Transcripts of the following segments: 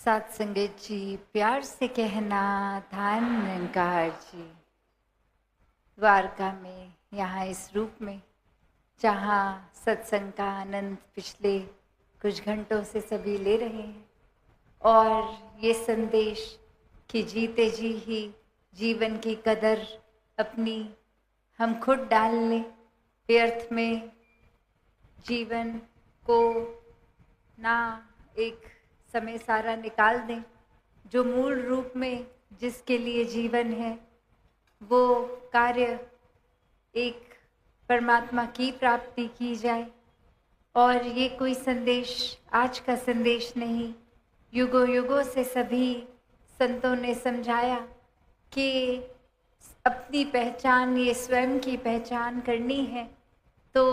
सात संगत जी, प्यार से कहना धान निरंकार जी। द्वारका में, यहाँ इस रूप में, जहाँ सत्संग का आनंद पिछले कुछ घंटों से सभी ले रहे हैं और ये संदेश कि जीते जी ही जीवन की कदर अपनी हम खुद डाल लें, व्यर्थ में जीवन को ना एक समय सारा निकाल दें। जो मूल रूप में जिसके लिए जीवन है वो कार्य एक परमात्मा की प्राप्ति की जाए। और ये कोई संदेश आज का संदेश नहीं, युगों युगों से सभी संतों ने समझाया कि अपनी पहचान, ये स्वयं की पहचान करनी है तो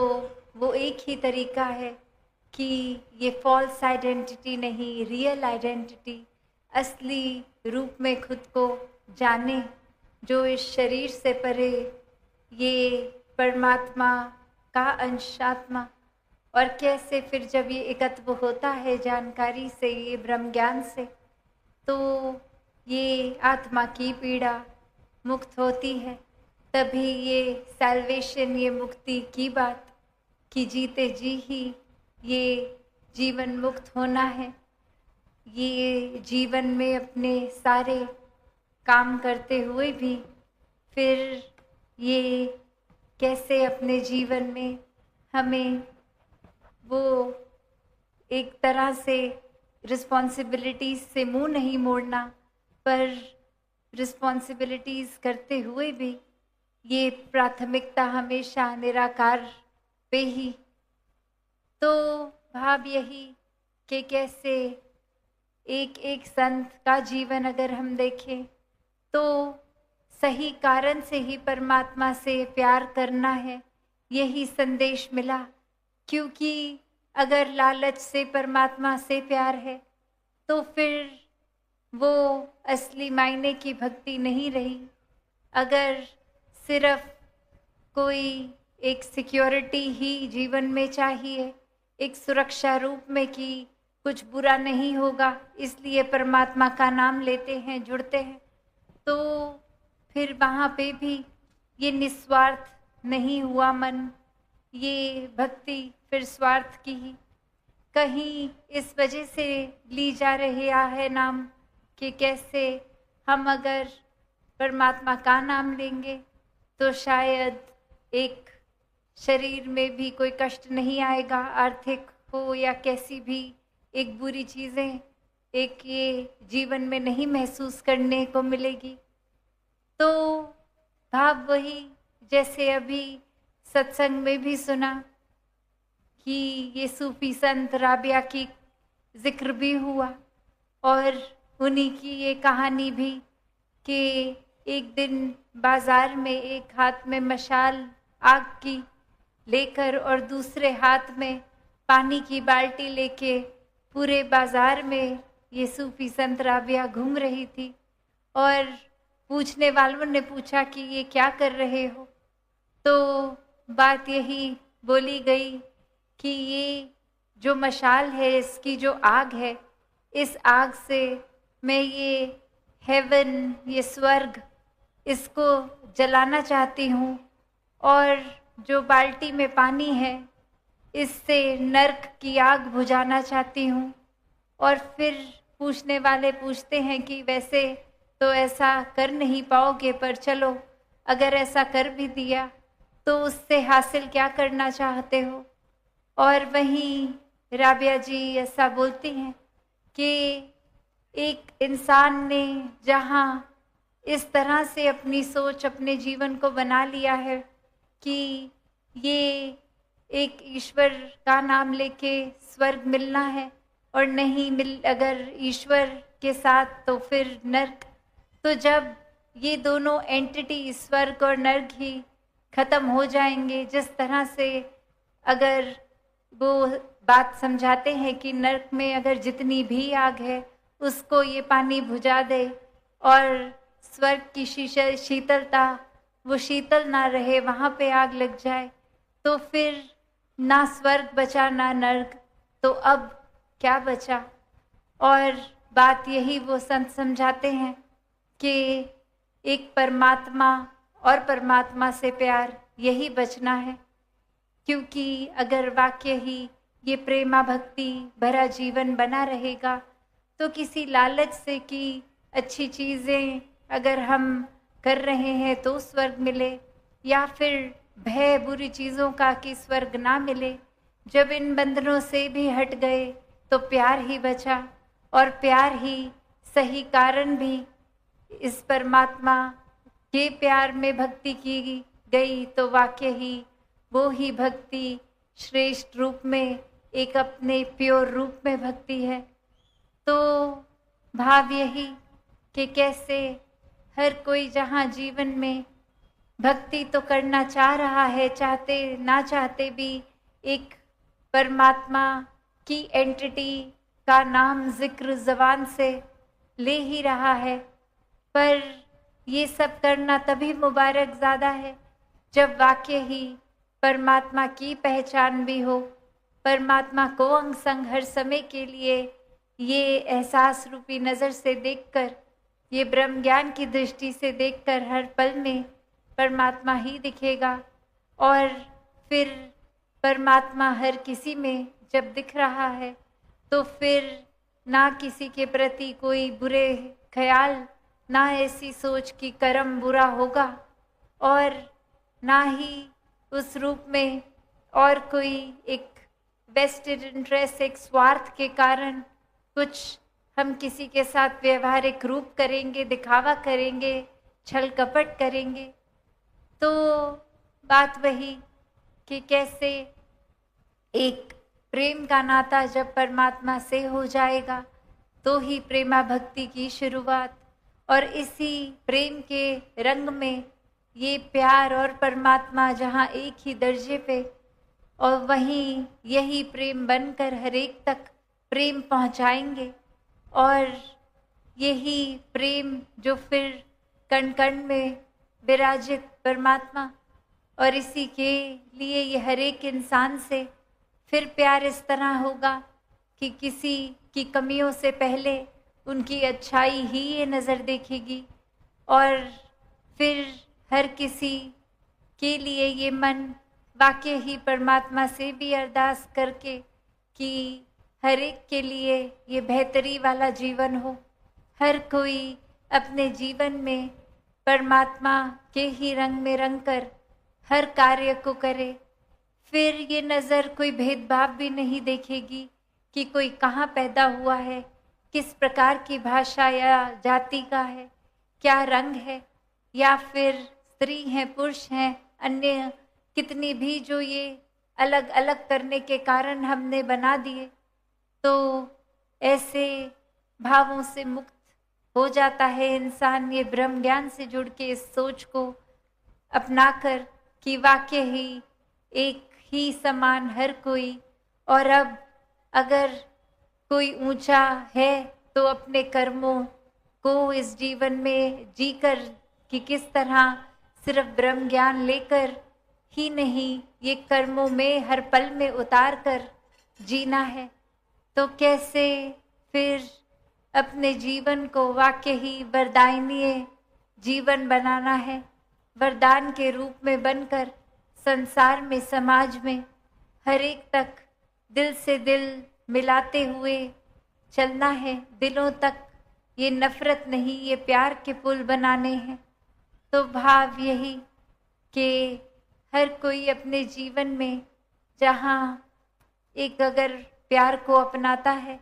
वो एक ही तरीका है कि ये फॉल्स आइडेंटिटी नहीं, रियल आइडेंटिटी, असली रूप में खुद को जाने, जो इस शरीर से परे ये परमात्मा का अंशात्मा। और कैसे फिर जब ये एकत्व होता है जानकारी से, ये ब्रह्म ज्ञान से, तो ये आत्मा की पीड़ा मुक्त होती है। तभी ये सैल्वेशन, ये मुक्ति की बात कि जीते जी ही ये जीवन मुक्त होना है। ये जीवन में अपने सारे काम करते हुए भी फिर ये कैसे अपने जीवन में हमें वो एक तरह से रिस्पॉन्सिबिलिटीज़ से मुंह नहीं मोड़ना, पर रिस्पॉन्सिबिलिटीज़ करते हुए भी ये प्राथमिकता हमेशा निराकार पे ही। तो भाव यही कि कैसे एक एक संत का जीवन अगर हम देखें तो सही कारण से ही परमात्मा से प्यार करना है, यही संदेश मिला। क्योंकि अगर लालच से परमात्मा से प्यार है तो फिर वो असली मायने की भक्ति नहीं रही। अगर सिर्फ कोई एक सिक्योरिटी ही जीवन में चाहिए, एक सुरक्षा रूप में कि कुछ बुरा नहीं होगा इसलिए परमात्मा का नाम लेते हैं, जुड़ते हैं, तो फिर वहाँ पे भी ये निस्वार्थ नहीं हुआ मन, ये भक्ति फिर स्वार्थ की ही कहीं इस वजह से ली जा रही है नाम कि कैसे हम अगर परमात्मा का नाम लेंगे तो शायद एक शरीर में भी कोई कष्ट नहीं आएगा, आर्थिक हो या कैसी भी एक बुरी चीज़ें एक ये जीवन में नहीं महसूस करने को मिलेगी। तो भाव वही जैसे अभी सत्संग में भी सुना कि ये सूफी संत राबिया की जिक्र भी हुआ और उन्हीं की ये कहानी भी कि एक दिन बाज़ार में एक हाथ में मशाल आग की लेकर और दूसरे हाथ में पानी की बाल्टी लेके पूरे बाज़ार में ये सूफी संत राबिया घूम रही थी। और पूछने वालों ने पूछा कि ये क्या कर रहे हो, तो बात यही बोली गई कि ये जो मशाल है, इसकी जो आग है, इस आग से मैं ये हेवन, ये स्वर्ग, इसको जलाना चाहती हूँ। और जो बाल्टी में पानी है इससे नर्क की आग बुझाना चाहती हूँ। और फिर पूछने वाले पूछते हैं कि वैसे तो ऐसा कर नहीं पाओगे, पर चलो अगर ऐसा कर भी दिया तो उससे हासिल क्या करना चाहते हो। और वहीं राबिया जी ऐसा बोलती हैं कि एक इंसान ने जहाँ इस तरह से अपनी सोच, अपने जीवन को बना लिया है कि ये एक ईश्वर का नाम लेके स्वर्ग मिलना है और नहीं मिल अगर ईश्वर के साथ तो फिर नर्क, तो जब ये दोनों एंटिटी स्वर्ग और नर्क ही खत्म हो जाएंगे, जिस तरह से अगर वो बात समझाते हैं कि नर्क में अगर जितनी भी आग है उसको ये पानी बुझा दे और स्वर्ग की शीतलता वो शीतल ना रहे, वहाँ पे आग लग जाए, तो फिर ना स्वर्ग बचा ना नर्क, तो अब क्या बचा। और बात यही वो संत समझाते हैं कि एक परमात्मा और परमात्मा से प्यार यही बचना है। क्योंकि अगर वाक्य ही ये प्रेमा भक्ति भरा जीवन बना रहेगा तो किसी लालच से कि अच्छी चीज़ें अगर हम कर रहे हैं तो स्वर्ग मिले, या फिर भय बुरी चीज़ों का कि स्वर्ग ना मिले, जब इन बंधनों से भी हट गए तो प्यार ही बचा, और प्यार ही सही कारण भी इस परमात्मा के प्यार में भक्ति की गई तो वाक्य ही वो ही भक्ति श्रेष्ठ रूप में एक अपने प्योर रूप में भक्ति है। तो भाव यही कि कैसे हर कोई जहाँ जीवन में भक्ति तो करना चाह रहा है, चाहते ना चाहते भी एक परमात्मा की एंटिटी का नाम जिक्र ज़बान से ले ही रहा है, पर ये सब करना तभी मुबारक ज़्यादा है जब वाक्य ही परमात्मा की पहचान भी हो, परमात्मा को अंग संग हर समय के लिए ये एहसास रूपी नज़र से देखकर, ये ब्रह्म ज्ञान की दृष्टि से देखकर हर पल में परमात्मा ही दिखेगा। और फिर परमात्मा हर किसी में जब दिख रहा है तो फिर ना किसी के प्रति कोई बुरे ख्याल, ना ऐसी सोच कि कर्म बुरा होगा, और ना ही उस रूप में और कोई एक वेस्टेड इंटरेस्ट, एक स्वार्थ के कारण कुछ हम किसी के साथ व्यवहारिक रूप करेंगे, दिखावा करेंगे, छल कपट करेंगे। तो बात वही कि कैसे एक प्रेम का नाता जब परमात्मा से हो जाएगा तो ही प्रेमा भक्ति की शुरुआत, और इसी प्रेम के रंग में ये प्यार और परमात्मा जहाँ एक ही दर्जे पे, और वहीं यही प्रेम बनकर हर एक तक प्रेम पहुँचाएंगे, और यही प्रेम जो फिर कण कण में विराजित परमात्मा, और इसी के लिए ये हर एक इंसान से फिर प्यार इस तरह होगा कि किसी की कमियों से पहले उनकी अच्छाई ही ये नज़र देखेगी, और फिर हर किसी के लिए ये मन वाकई ही परमात्मा से भी अरदास करके कि हर एक के लिए ये बेहतरी वाला जीवन हो, हर कोई अपने जीवन में परमात्मा के ही रंग में रंग कर हर कार्य को करे। फिर ये नज़र कोई भेदभाव भी नहीं देखेगी कि कोई कहाँ पैदा हुआ है, किस प्रकार की भाषा या जाति का है, क्या रंग है, या फिर स्त्री हैं पुरुष हैं, अन्य कितनी भी जो ये अलग अलग करने के कारण हमने बना दिए। तो ऐसे भावों से मुक्त हो जाता है इंसान ये ब्रह्म ज्ञान से जुड़ के इस सोच को अपनाकर कि वाकई ही एक ही समान हर कोई, और अब अगर कोई ऊंचा है तो अपने कर्मों को इस जीवन में जीकर कि किस तरह सिर्फ ब्रह्म ज्ञान लेकर ही नहीं, ये कर्मों में हर पल में उतार कर जीना है। तो कैसे फिर अपने जीवन को वाकई ही वरदायनीय जीवन बनाना है, वरदान के रूप में बनकर संसार में, समाज में हर एक तक दिल से दिल मिलाते हुए चलना है। दिलों तक ये नफरत नहीं, ये प्यार के पुल बनाने हैं। तो भाव यही कि हर कोई अपने जीवन में जहाँ एक अगर प्यार को अपनाता है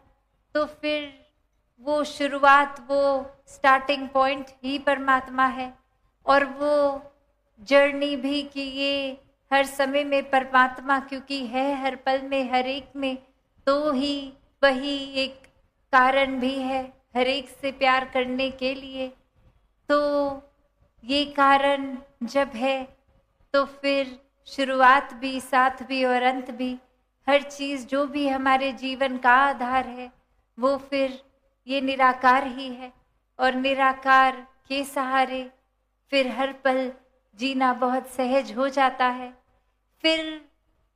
तो फिर वो शुरुआत, वो स्टार्टिंग पॉइंट ही परमात्मा है, और वो जर्नी भी कि ये हर समय में परमात्मा क्योंकि है हर पल में हर एक में, तो ही वही एक कारण भी है हर एक से प्यार करने के लिए। तो ये कारण जब है तो फिर शुरुआत भी, साथ भी और अंत भी, हर चीज़ जो भी हमारे जीवन का आधार है वो फिर ये निराकार ही है, और निराकार के सहारे फिर हर पल जीना बहुत सहज हो जाता है। फिर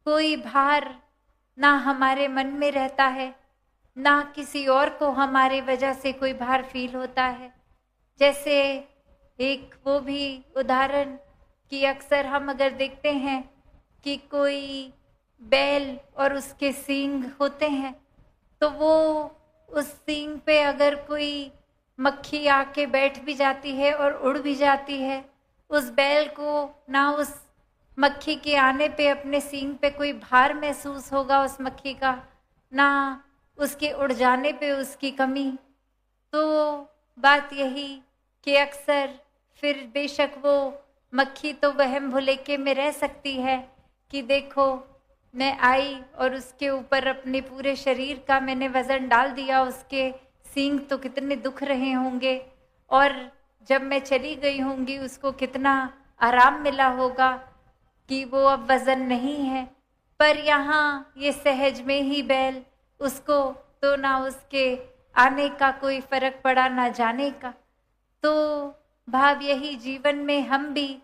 कोई भार ना हमारे मन में रहता है, ना किसी और को हमारे वजह से कोई भार फील होता है। जैसे एक वो भी उदाहरण कि अक्सर हम अगर देखते हैं कि कोई बैल और उसके सींग होते हैं, तो वो उस सींग पे अगर कोई मक्खी आके बैठ भी जाती है और उड़ भी जाती है, उस बैल को ना उस मक्खी के आने पे अपने सींग पे कोई भार महसूस होगा उस मक्खी का, ना उसके उड़ जाने पे उसकी कमी। तो बात यही कि अक्सर फिर बेशक वो मक्खी तो वहम भुलेखे में रह सकती है कि देखो मैं आई और उसके ऊपर अपने पूरे शरीर का मैंने वज़न डाल दिया, उसके सींग तो कितने दुख रहे होंगे, और जब मैं चली गई होंगी उसको कितना आराम मिला होगा कि वो अब वज़न नहीं है। पर यहाँ ये सहज में ही बैल, उसको तो ना उसके आने का कोई फर्क पड़ा ना जाने का। तो भाव यही जीवन में हम भी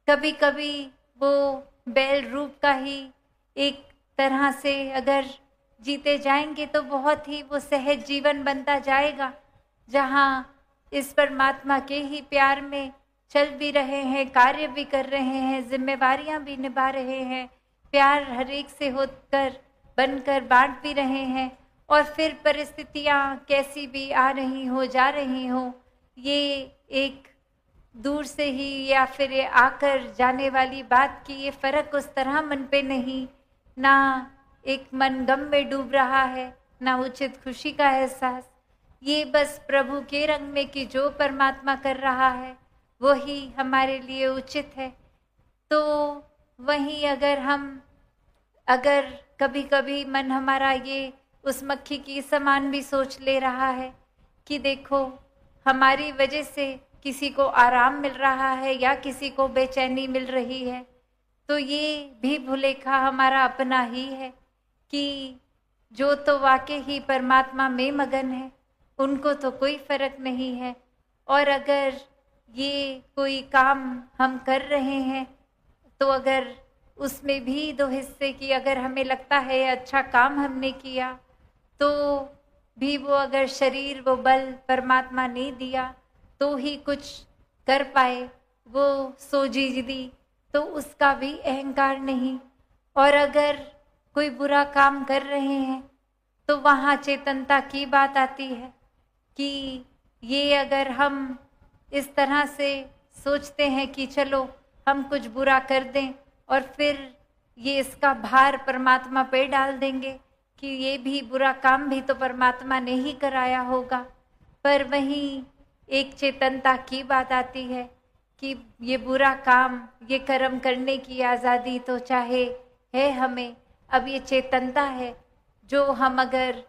कभी कभी वो बैल रूप का ही एक तरह से अगर जीते जाएंगे तो बहुत ही वो सहज जीवन बनता जाएगा, जहाँ इस परमात्मा के ही प्यार में चल भी रहे हैं, कार्य भी कर रहे हैं, जिम्मेवारियां भी निभा रहे हैं, प्यार हर एक से होकर बनकर बांट भी रहे हैं। और फिर परिस्थितियां कैसी भी आ रही हो जा रही हो, ये एक दूर से ही या फिर ये आकर जाने वाली बात की ये फर्क उस तरह मन पे नहीं, ना एक मन गम में डूब रहा है ना उचित खुशी का एहसास। ये बस प्रभु के रंग में कि जो परमात्मा कर रहा है वही हमारे लिए उचित है। तो वहीं अगर कभी कभी मन हमारा ये उस मक्खी की समान भी सोच ले रहा है कि देखो हमारी वजह से किसी को आराम मिल रहा है या किसी को बेचैनी मिल रही है, तो ये भी भुलेखा हमारा अपना ही है कि जो तो वाकई ही परमात्मा में मगन है उनको तो कोई फर्क नहीं है। और अगर ये कोई काम हम कर रहे हैं तो अगर उसमें भी दो हिस्से की अगर हमें लगता है अच्छा काम हमने किया, तो भी वो अगर शरीर वो बल परमात्मा ने दिया तो ही कुछ कर पाए, वो सोजी दी तो उसका भी अहंकार नहीं। और अगर कोई बुरा काम कर रहे हैं तो वहाँ चेतनता की बात आती है कि ये अगर हम इस तरह से सोचते हैं कि चलो हम कुछ बुरा कर दें और फिर ये इसका भार परमात्मा पे डाल देंगे कि ये भी बुरा काम भी तो परमात्मा ने ही कराया होगा। पर वहीं एक चेतनता की बात आती है कि ये बुरा काम, ये कर्म करने की आज़ादी तो चाहे है हमें, अब ये चेतनता है जो हम अगर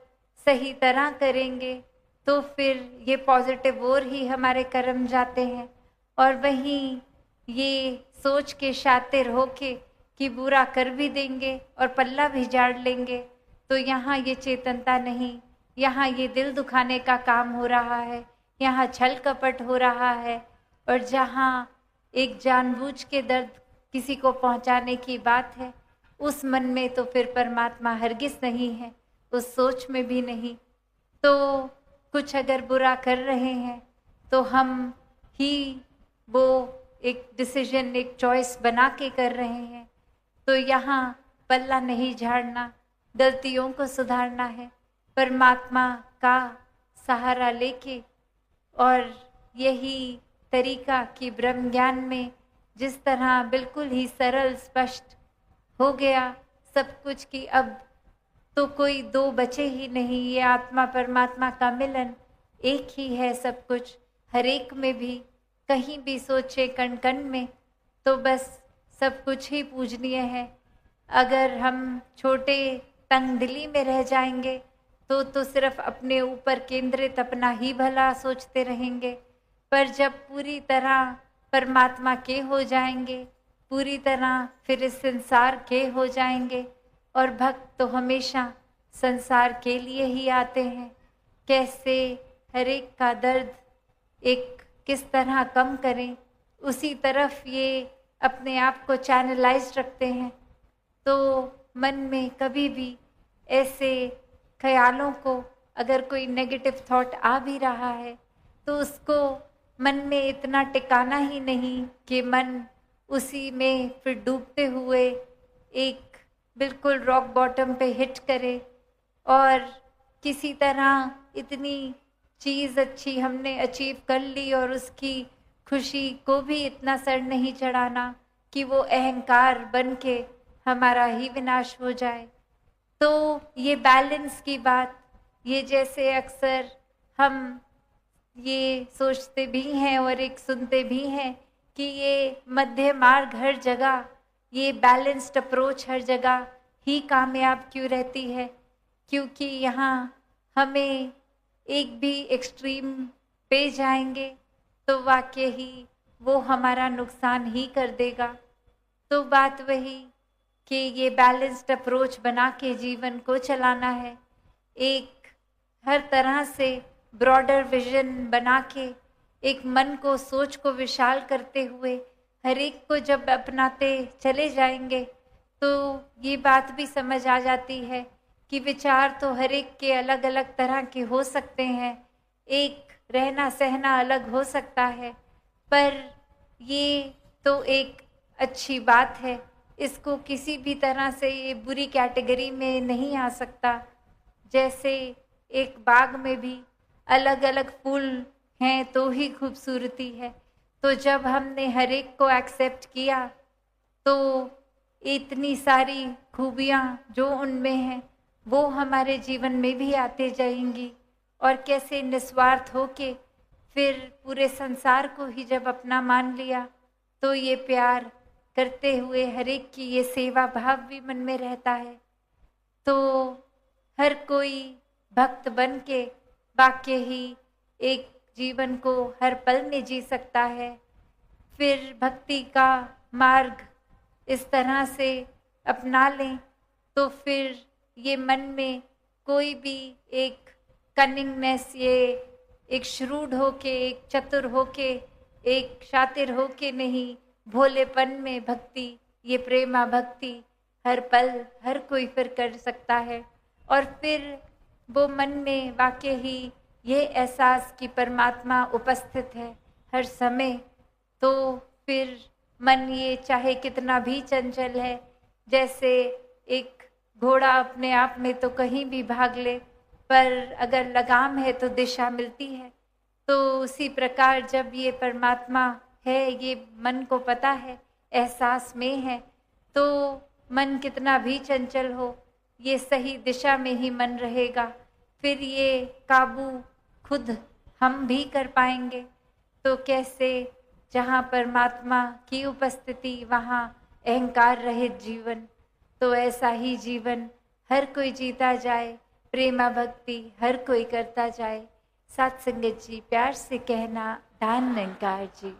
सही तरह करेंगे तो फिर ये पॉजिटिव ओर ही हमारे कर्म जाते हैं। और वहीं ये सोच के शातिर होके कि बुरा कर भी देंगे और पल्ला भी झाड़ लेंगे, तो यहाँ ये चेतनता नहीं, यहाँ ये दिल दुखाने का काम हो रहा है, यहाँ छल कपट हो रहा है। और जहाँ एक जानबूझ के दर्द किसी को पहुँचाने की बात है, उस मन में तो फिर परमात्मा हरगिज नहीं है, उस सोच में भी नहीं। तो कुछ अगर बुरा कर रहे हैं तो हम ही वो एक डिसीजन, एक चॉइस बना के कर रहे हैं। तो यहाँ पल्ला नहीं झाड़ना, गलतियों को सुधारना है, परमात्मा का सहारा लेके। और यही तरीका कि ब्रह्म ज्ञान में जिस तरह बिल्कुल ही सरल स्पष्ट हो गया सब कुछ कि अब तो कोई दो बचे ही नहीं, ये आत्मा परमात्मा का मिलन एक ही है सब कुछ, हर एक में भी कहीं भी सोचे कण कण में, तो बस सब कुछ ही पूजनीय है। अगर हम छोटे तंग दिली में रह जाएंगे तो सिर्फ अपने ऊपर केंद्रित अपना ही भला सोचते रहेंगे। पर जब पूरी तरह परमात्मा के हो जाएंगे, पूरी तरह फिर इस संसार के हो जाएंगे। और भक्त तो हमेशा संसार के लिए ही आते हैं, कैसे हर एक का दर्द एक किस तरह कम करें, उसी तरफ ये अपने आप को चैनलाइज रखते हैं। तो मन में कभी भी ऐसे ख्यालों को अगर कोई नेगेटिव थॉट आ भी रहा है तो उसको मन में इतना टिकाना ही नहीं कि मन उसी में फिर डूबते हुए एक बिल्कुल रॉक बॉटम पे हिट करे और किसी तरह इतनी चीज़ अच्छी हमने अचीव कर ली और उसकी खुशी को भी इतना सर नहीं चढ़ाना कि वो अहंकार बन के हमारा ही विनाश हो जाए। तो ये बैलेंस की बात, ये जैसे अक्सर हम ये सोचते भी हैं और एक सुनते भी हैं कि ये मध्य मार्ग हर जगह, ये बैलेंस्ड अप्रोच हर जगह ही कामयाब क्यों रहती है, क्योंकि यहाँ हमें एक भी एक्सट्रीम पे जाएंगे तो वाकई ही वो हमारा नुकसान ही कर देगा। तो बात वही कि ये बैलेंस्ड अप्रोच बना के जीवन को चलाना है, एक हर तरह से ब्रॉडर विजन बना के, एक मन को, सोच को विशाल करते हुए हर एक को जब अपनाते चले जाएंगे तो ये बात भी समझ आ जाती है कि विचार तो हर एक के अलग अलग तरह के हो सकते हैं, एक रहना सहना अलग हो सकता है, पर ये तो एक अच्छी बात है, इसको किसी भी तरह से ये बुरी कैटेगरी में नहीं आ सकता। जैसे एक बाग में भी अलग अलग फूल हैं तो ही खूबसूरती है, तो जब हमने हर एक को एक्सेप्ट किया तो इतनी सारी खूबियाँ जो उनमें हैं वो हमारे जीवन में भी आते जाएंगी और कैसे निस्वार्थ होके फिर पूरे संसार को ही जब अपना मान लिया तो ये प्यार करते हुए हर एक की ये सेवा भाव भी मन में रहता है। तो हर कोई भक्त बन के वाकई ही एक जीवन को हर पल में जी सकता है। फिर भक्ति का मार्ग इस तरह से अपना लें तो फिर ये मन में कोई भी एक कनिंगनेस, ये एक श्रूड होके, एक चतुर होके, एक शातिर होके नहीं, भोलेपन में भक्ति, ये प्रेमा भक्ति हर पल हर कोई फिर कर सकता है। और फिर वो मन में वाकई ही ये एहसास कि परमात्मा उपस्थित है हर समय, तो फिर मन ये चाहे कितना भी चंचल है, जैसे एक घोड़ा अपने आप में तो कहीं भी भाग ले, पर अगर लगाम है तो दिशा मिलती है। तो उसी प्रकार जब ये परमात्मा है, ये मन को पता है, एहसास में है, तो मन कितना भी चंचल हो ये सही दिशा में ही मन रहेगा। फिर ये काबू खुद हम भी कर पाएंगे। तो कैसे जहाँ परमात्मा की उपस्थिति वहाँ अहंकार रहित जीवन, तो ऐसा ही जीवन हर कोई जीता जाए, प्रेमा भक्ति हर कोई करता जाए। साथ संगत जी प्यार से कहना, धन निरंकार जी।